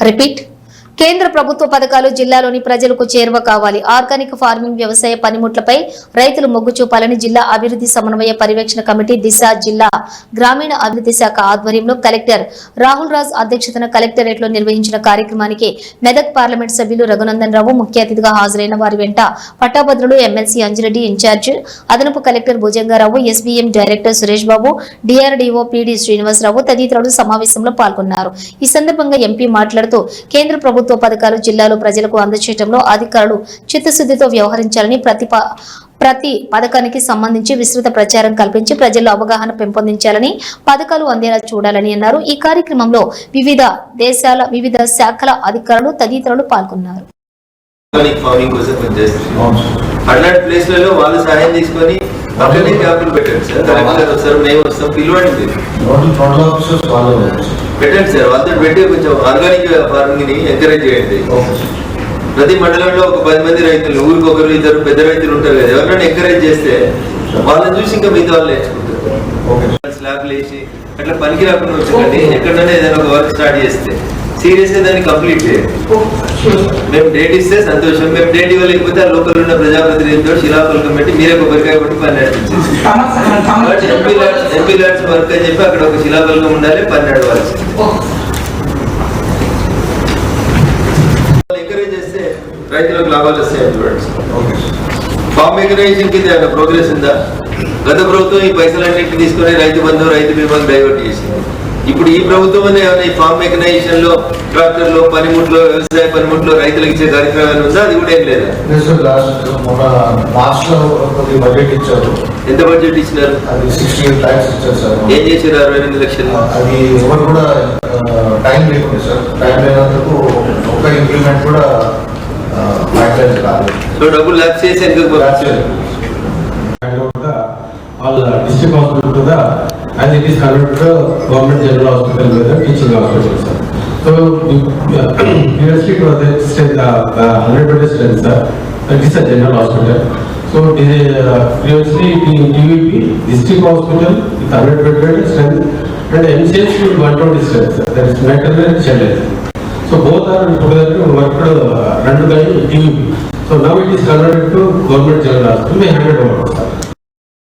Repeat కేంద్ర ప్రభుత్వ పథకాలు జిల్లాలోని ప్రజలకు చేరువ కావాలి. ఆర్గానిక్ ఫార్మింగ్ వ్యవసాయ పనిముట్లపై రైతులు మొగ్గు చూపాలని జిల్లా అభివృద్ధి సమన్వయ పర్యవేక్షణ కమిటీ దిశ జిల్లా గ్రామీణ అభివృద్ధి శాఖ ఆధ్వర్యంలో కలెక్టర్ రాహుల్ రాజ్ అధ్యక్షతన కలెక్టరేట్ లో నిర్వహించిన కార్యక్రమానికి మెదక్ పార్లమెంట్ సభ్యులు రఘునందన్ రావు ముఖ్య అతిథిగా హాజరైన వారి వెంట పట్టాభద్రులు ఎమ్మెల్సీ అంజిరెడ్డి ఇన్ఛార్జ్ అదనపు collector Bhujangarao, SBM director Suresh Babu, DRDO పిడి శ్రీనివాసరావు తదితరులు సమావేశంలో పాల్గొన్నారు. ఈ సందర్భంగా ఎంపీ మాట్లాడుతూ కేంద్ర ప్రభుత్వ పథకాలు జిల్లాలో ప్రజలకు అందజేయడంలో అధికారులు చిత్తశుద్ధితో వ్యవహరించాలని ప్రతి పథకానికి సంబంధించి విస్తృత ప్రచారం కల్పించి ప్రజల్లో అవగాహన పెంపొందించాలని, పథకాలు అందేలా చూడాలని అన్నారు. ఈ కార్యక్రమంలో వివిధ దేశాల వివిధ శాఖల అధికారులు తదితరులు పాల్గొన్నారు. పెట్టండి సార్, వాళ్ళతో పెట్టి కొంచెం ఆర్గానిక్ ఫార్మింగ్ ని ఎంకరేజ్ చేయండి. ప్రతి మండలంలో ఒక 10 మంది రైతులు, ఊరికి ఒకరు ఇద్దరు పెద్ద రైతులు ఉంటారు కదా, ఎవరైనా ఎంకరేజ్ చేస్తే వాళ్ళని చూసి ఇంకా మిగతా వాళ్ళు నేర్చుకుంటారు. స్లాబ్లు వేసి అట్లా పనికి రాకుండా వచ్చి ఎక్కడైనా ఏదైనా ఒక వర్క్ స్టార్ట్ చేస్తే సీరియస్ గా దాన్ని కంప్లీట్ చేయాలి. మేము డేట్ ఇస్తే సంతోషం, మేము డేట్ ఇవ్వలేకపోతే ఆ లోకల్ ఉన్న ప్రజాప్రతినిధులతో శిలాఫలకం పెట్టి మీరే కొబ్బరికాయ కొట్టి పని నడిపించేసి ఎంపీ ల్యాడ్స్ వర్క్ అని చెప్పి అక్కడ ఒక శిలాఫలకం ఉండాలి, పని నడవాల్సి. ఎంకరేజ్ చేస్తే రైతులకు లాభాలు వస్తాయి. చూడండి, ఫార్మ్ మెకనైజేషన్ కింద ఏమైనా ప్రోగ్రెస్ ఉందా? గత ప్రభుత్వం ఈ పైసలన్నింటినీ తీసుకుని రైతు బంధు, రైతు బీమాకు డైవర్ట్ చేసింది. ఇప్పుడు ఈ ప్రభుత్వం ఏమైనా ఈ ఫార్మ్ మెకనైజేషన్ లో, ట్రాక్టర్లో, పనిముట్లో, వ్యవసాయ పనిముట్లో రైతులకు ఇచ్చే కార్యక్రమాలు ఉందా? అది కూడా ఏం లేదా? ఎంత బడ్జెట్ ఇచ్చినారు? ఏం చేశారు? 68 లక్షలు. అది ఎవరు కూడా టైం లేకుండా సార్, టైం లేనందుకు ఒక ఇంప్లిమెంట్ కూడా సో డబ్బులు ల్యాబ్స్ చేసి all district hospital to the, as it is converted to government general hospital with the teaching hospital, sir. So previously it was the 100-bed strength, sir. That is a general hospital. So previously TVP district hospital with 100-bed strength and MCH with 120 strength, sir. That is maternal and children. So both are together worked run by TVP. So now it is converted to government general hospital. We handed over.